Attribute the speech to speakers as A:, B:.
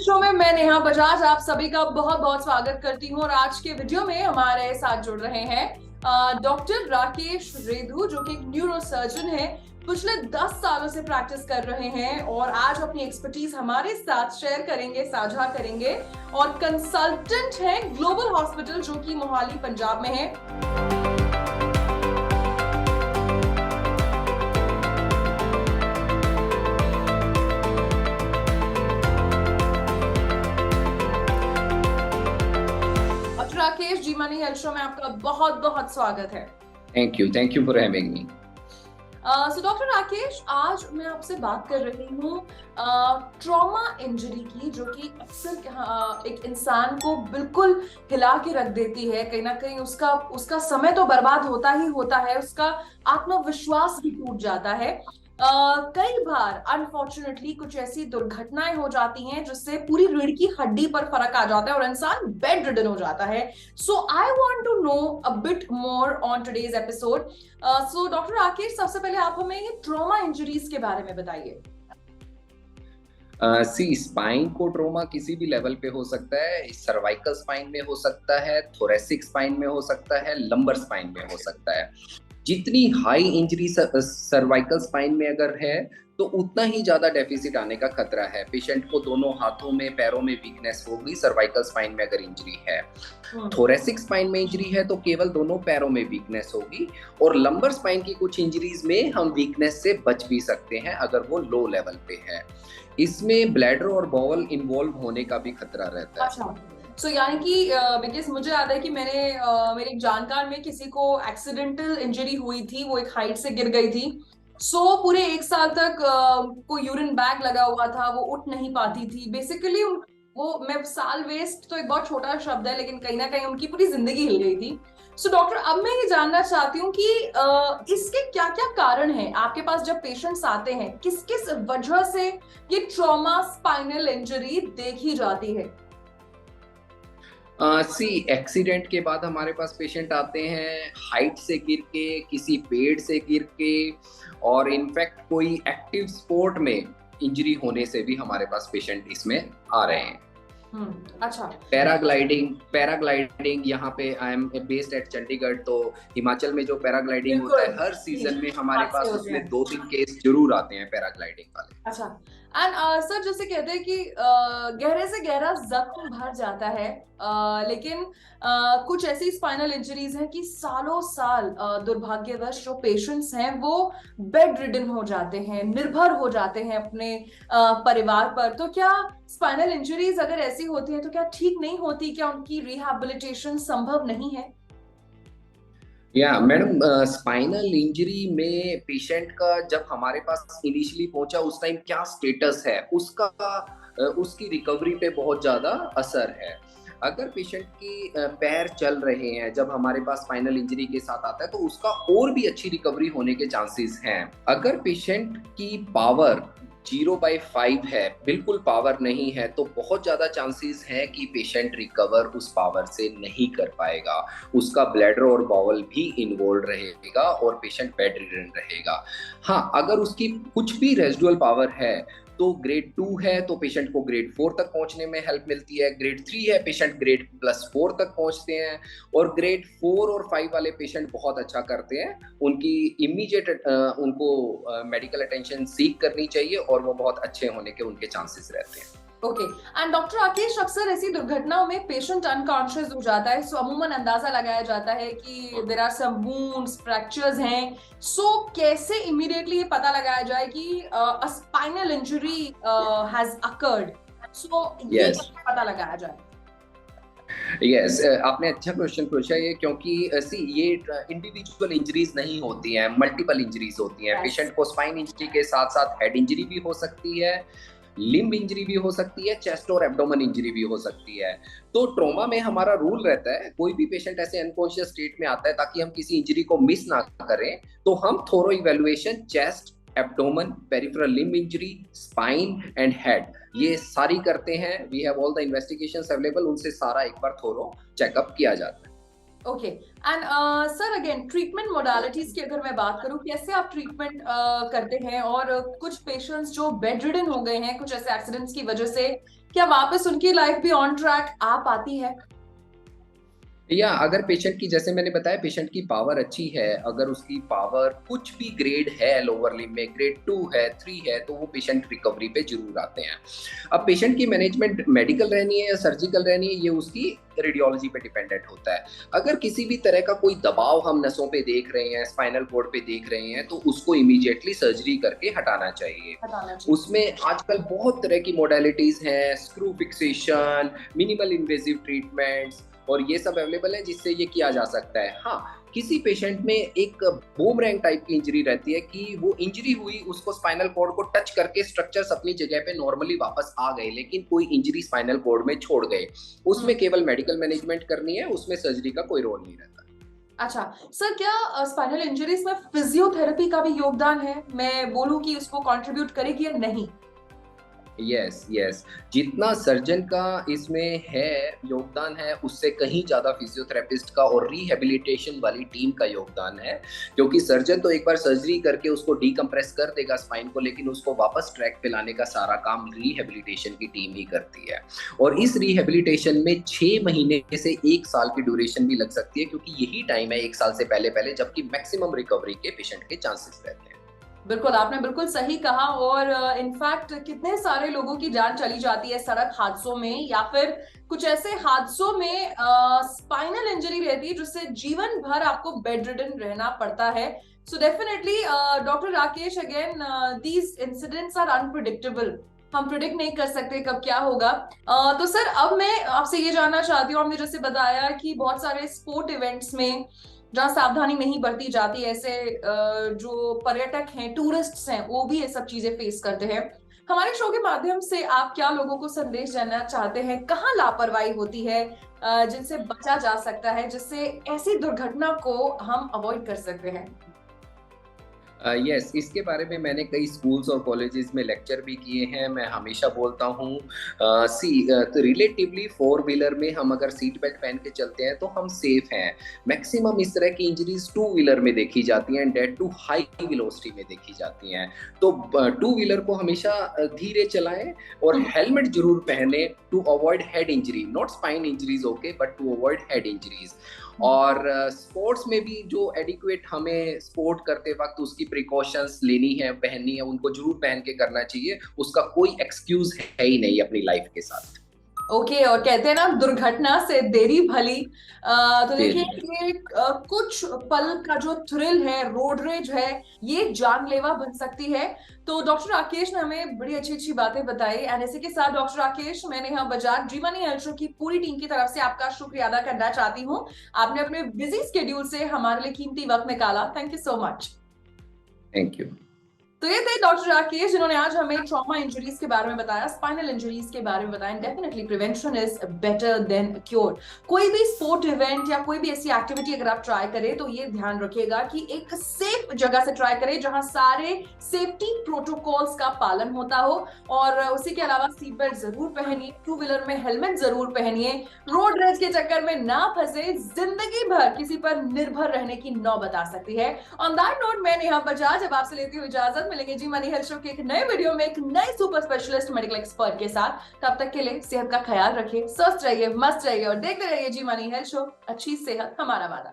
A: Show में मैं नेहा बजाज आप सभी का बहुत बहुत स्वागत करती हूँ। और आज के वीडियो में हमारे साथ जुड़ रहे हैं डॉक्टर राकेश रेधु, जो कि एक न्यूरो सर्जन है। पिछले 10 सालों से प्रैक्टिस कर रहे हैं और आज अपनी एक्सपर्टीज हमारे साथ शेयर करेंगे, साझा करेंगे। और कंसल्टेंट है ग्लोबल हॉस्पिटल, जो कि मोहाली पंजाब में है। Rakesh ji, money health show में आपका बहुत बहुत स्वागत है।
B: Thank you for having me.
A: So doctor Rakesh, आज मैं आपसे बात कर रही हूँ ट्रॉमा इंजरी की, जो कि अक्सर एक इंसान को बिल्कुल हिला के रख देती है। कहीं ना कहीं उसका समय तो बर्बाद होता ही होता है, उसका आत्मविश्वास भी टूट जाता है। कई बार अनफॉर्चुनेटली कुछ ऐसी दुर्घटनाएं हो जाती हैं जिससे पूरी रीढ़ की हड्डी पर फर्क आ जाता है और इंसान बेड रिडन हो जाता है। So I want to know a bit more on today's episode. So doctor Rakesh, सबसे पहले आप हमें ये ट्रॉमा इंजरीज के बारे में बताइए।
B: स्पाइन को ट्रोमा किसी भी लेवल पे हो सकता है। सर्वाइकल स्पाइन में हो सकता है, थोरेसिक स्पाइन में हो सकता है, लंबर स्पाइन में हो सकता है। जितनी हाई इंजरी सर्वाइकल स्पाइन में अगर है तो उतना ही ज्यादा डेफिसिट आने का खतरा है। पेशेंट को दोनों हाथों में, पैरों में वीकनेस होगी सर्वाइकल स्पाइन में अगर इंजरी है। थोरेसिक स्पाइन में इंजरी है तो केवल दोनों पैरों में वीकनेस होगी। और लंबर स्पाइन की कुछ इंजरीज में हम वीकनेस से बच भी सकते हैं अगर वो लो लेवल पे है। इसमें ब्लैडर और बॉवल इन्वॉल्व होने का भी खतरा रहता है।
A: अच्छा, सो यानी कि बिकॉज मुझे याद है कि मेरे एक जानकार में किसी को एक्सीडेंटल इंजरी हुई थी, वो एक हाइट से गिर गई थी। पूरे 1 साल तक को यूरिन बैग लगा हुआ था, वो उठ नहीं पाती थी बेसिकली। वो मैं साल वेस्ट तो एक बहुत छोटा शब्द है, लेकिन कहीं ना कहीं उनकी पूरी जिंदगी हिल गई थी। सो डॉक्टर, अब मैं ये जानना चाहती हूँ कि इसके क्या क्या कारण हैं। आपके पास जब पेशेंट्स आते हैं, किस किस वजह से ये ट्रॉमा स्पाइनल इंजरी देखी जाती है?
B: एक्सीडेंट के बाद हमारे पास पेशेंट आते हैं हाइट से गिर के, किसी पेड़ से गिर के, और इनफैक्ट कोई एक्टिव स्पोर्ट में इंजरी होने से भी हमारे पास पेशेंट इसमें आ रहे हैं।
A: अच्छा।
B: पैराग्लाइडिंग यहाँ पे I am based eight Chandigarh, तो हिमाचल में जो पैराग्लाइडिंग होता है हर सीजन में हमारे पास उसमें 2-3 केस जरूर आते हैं पैराग्लाइडिंग वाले।
A: अच्छा। एंड सर, जैसे कहते हैं कि गहरे से गहरा जख्म भर जाता है, लेकिन कुछ ऐसी स्पाइनल इंजरीज हैं कि सालों साल दुर्भाग्यवश जो पेशेंट्स हैं वो बेड रिडन हो जाते हैं, निर्भर हो जाते हैं अपने परिवार पर। तो क्या स्पाइनल इंजरीज अगर ऐसी होती हैं तो क्या ठीक नहीं होती? क्या उनकी रिहैबिलिटेशन संभव नहीं है?
B: मैडम, स्पाइनल इंजरी में पेशेंट का जब हमारे पास इनिशियली पहुंचा उस टाइम क्या स्टेटस है उसका उसकी रिकवरी पे बहुत ज्यादा असर है। अगर पेशेंट की पैर चल रहे हैं जब हमारे पास स्पाइनल इंजरी के साथ आता है तो उसका और भी अच्छी रिकवरी होने के चांसेस हैं। अगर पेशेंट की पावर 0/5 है, बिल्कुल पावर नहीं है, तो बहुत ज़्यादा चांसेस है कि पेशेंट रिकवर उस पावर से नहीं कर पाएगा। उसका ब्लैडर और बाउल भी इन्वॉल्व रहेगा और पेशेंट बेड रिडन रहेगा। हाँ, अगर उसकी कुछ भी रेजिडुअल पावर है तो ग्रेड 2 है तो पेशेंट को ग्रेड 4 तक पहुंचने में हेल्प मिलती है। ग्रेड 3 है, पेशेंट ग्रेड +4 तक पहुंचते हैं। और ग्रेड 4 और 5 वाले पेशेंट बहुत अच्छा करते हैं। उनकी इमीडिएट उनको मेडिकल अटेंशन सीक करनी चाहिए और वो बहुत अच्छे होने के उनके चांसेस रहते हैं।
A: ओके। एंड डॉक्टर राकेश, अक्सर ऐसी दुर्घटनाओं में पेशेंट अनकॉन्शियस हो जाता है, सो अमूमन अंदाजा लगाया जाता है कि there are some wounds, fractures हैं। कैसे इमीडिएटली ये पता लगाया जाए कि a spinal injury has occurred? ये कैसे पता लगाया जाए?
B: आपने अच्छा क्वेश्चन पूछा ये, क्योंकि ये इंडिविजुअल इंजरीज नहीं होती हैं, मल्टीपल इंजरीज होती हैं। पेशेंट को स्पाइन इंजरी के साथ साथ हेड इंजरी भी हो सकती है, लिम्ब इंजरी भी हो सकती है, चेस्ट और एब्डोमेन इंजरी भी हो सकती है। तो ट्रॉमा में हमारा रूल रहता है, कोई भी पेशेंट ऐसे अनकॉन्शियस स्टेट में आता है ताकि हम किसी इंजरी को मिस ना करें, तो हम thorough evaluation chest, abdomen, peripheral limb injury, spine and head, ये सारी करते हैं। We have all the investigations available, उनसे सारा एक बार थोरो चेकअप किया जाता है।
A: Okay and sir again treatment modalities की अगर मैं बात करूं, कैसे आप ट्रीटमेंट करते हैं? और कुछ पेशेंट्स जो बेड रिडन हो गए हैं कुछ ऐसे एक्सीडेंट्स की वजह से, क्या वापस उनकी लाइफ भी ऑन ट्रैक आ पाती है?
B: या अगर पेशेंट की, जैसे मैंने बताया, पेशेंट की पावर अच्छी है, अगर उसकी पावर कुछ भी ग्रेड है लोअर लिम्ब में, ग्रेड 2 है, 3 है, तो वो पेशेंट रिकवरी पे जरूर आते हैं। अब पेशेंट की मैनेजमेंट मेडिकल रहनी है या सर्जिकल रहनी है, ये उसकी रेडियोलॉजी पे डिपेंडेंट होता है। अगर किसी भी तरह का कोई दबाव हम नसों पे देख रहे हैं, स्पाइनल कोड पे देख रहे हैं, तो उसको इमीडिएटली सर्जरी करके हटाना चाहिए।
A: बताना चाहिए।
B: उसमें आजकल बहुत तरह की मोडालिटीज हैं, screw fixation, minimal invasive treatments, और ये सब अवेलेबल है जिससे ये किया जा सकता है। हाँ, किसी पेशेंट में एक बूमरैंग टाइप की इंजरी रहती है कि वो इंजरी हुई, उसको स्पाइनल कॉर्ड को टच करके स्ट्रक्चर्स अपनी जगह पे नॉर्मली वापस आ गए, लेकिन कोई इंजरी स्पाइनल कॉर्ड में छोड़ गए। उसमें केवल मेडिकल मैनेजमेंट करनी है, उसमें सर्जरी का कोई रोल नहीं रहता।
A: अच्छा सर, क्या स्पाइनल इंजरीज में फिजियोथेरेपी का भी योगदान है? मैं बोलूं कि उसको कंट्रीब्यूट करेगी या नहीं?
B: यस यस, जितना सर्जन का इसमें है योगदान है, उससे कहीं ज़्यादा फिजियोथेरेपिस्ट का और रिहैबिलिटेशन वाली टीम का योगदान है। क्योंकि सर्जन तो एक बार सर्जरी करके उसको डीकम्प्रेस कर देगा स्पाइन को, लेकिन उसको वापस ट्रैक पे लाने का सारा काम रिहैबिलिटेशन की टीम ही करती है। और इस रिहैबिलिटेशन में 6 महीने से 1 साल की ड्यूरेशन भी लग सकती है, क्योंकि यही टाइम है 1 साल से पहले पहले जबकि मैक्सिमम रिकवरी के पेशेंट के चांसेस रहते हैं।
A: बिल्कुल, आपने बिल्कुल सही कहा। और इनफैक्ट कितने सारे लोगों की जान चली जाती है सड़क हादसों में, या फिर कुछ ऐसे हादसों में स्पाइनल इंजरी रहती है जिससे जीवन भर आपको बेड रिडन रहना पड़ता है। So definitely doctor Rakesh, again these incidents are unpredictable. हम प्रिडिक्ट नहीं कर सकते कब क्या होगा। तो सर अब मैं आपसे ये जानना चाहती हूँ, आपने जैसे बताया कि बहुत सारे स्पोर्ट इवेंट्स में जहाँ सावधानी नहीं बरती जाती, ऐसे जो पर्यटक हैं, टूरिस्ट्स हैं, वो भी ये सब चीजें फेस करते हैं। हमारे शो के माध्यम से आप क्या लोगों को संदेश देना चाहते हैं? कहाँ लापरवाही होती है जिनसे बचा जा सकता है, जिससे ऐसी दुर्घटना को हम अवॉइड कर सकते हैं?
B: यस, इसके बारे में मैंने कई स्कूल्स और कॉलेजेस में लेक्चर भी किए हैं। मैं हमेशा बोलता हूँ, तो रिलेटिवली फोर व्हीलर में हम अगर सीट बेल्ट पहन के चलते हैं तो हम सेफ हैं। मैक्सिमम इस तरह की इंजरीज टू व्हीलर में देखी जाती हैं, डेट टू हाई वेलोसिटी में देखी जाती हैं। तो टू व्हीलर को हमेशा धीरे चलाएं और हेलमेट जरूर पहने to avoid head injury, not spine injuries okay, but to avoid head injuries. और स्पोर्ट्स में भी जो एडिक्वेट हमें स्पोर्ट करते वक्त उसकी प्रिकॉशंस लेनी है, पहननी है, उनको जरूर पहन के करना चाहिए। उसका कोई एक्सक्यूज है ही नहीं अपनी लाइफ के साथ।
A: ओके और कहते हैं ना, दुर्घटना से देरी भली। तो देखिए,
B: देरी
A: ये कुछ पल का जो थ्रिल है, रोड रेज है, ये जानलेवा बन सकती है। तो डॉक्टर राकेश ने हमें बड़ी अच्छी अच्छी बातें बताई। एंड इसी के साथ डॉक्टर राकेश, मैंने यहाँ बजाज जी मनी हेल्थ शो की पूरी टीम की तरफ से आपका शुक्रिया अदा करना चाहती हूँ। आपने अपने बिजी स्केड्यूल से हमारे लिए कीमती वक्त निकाला। Thank you so much.
B: Thank you.
A: तो ये थे डॉक्टर राकेश, जिन्होंने आज हमें ट्रॉमा इंजरीज के बारे में बताया, स्पाइनल इंजरीज के बारे में बताया। Definitely prevention is better than cure. कोई भी स्पोर्ट इवेंट या कोई भी ऐसी एक्टिविटी अगर आप ट्राई करें तो ये ध्यान रखिएगा कि एक सेफ जगह से ट्राई करें जहां सारे सेफ्टी प्रोटोकॉल्स का पालन होता हो। और उसी के अलावा सीट बेल्ट जरूर पहनिए, टू व्हीलर में हेलमेट जरूर पहनिए, रोड रेज के चक्कर में ना फंसे। जिंदगी भर किसी पर निर्भर रहने की नौबत आ सकती है। ऑन दैट नोट, मैं नेहा बजाज अब आपसे लेती हूँ इजाजत। मिलेंगे जी मनी हेल्थ शो के एक नए वीडियो में एक नए सुपर स्पेशलिस्ट मेडिकल एक्सपर्ट के साथ। तब तक के लिए सेहत का ख्याल रखिए, स्वस्थ रहिए, मस्त रहिए और देखते रहिए जी मनी हेल्थ शो। अच्छी सेहत हमारा वादा।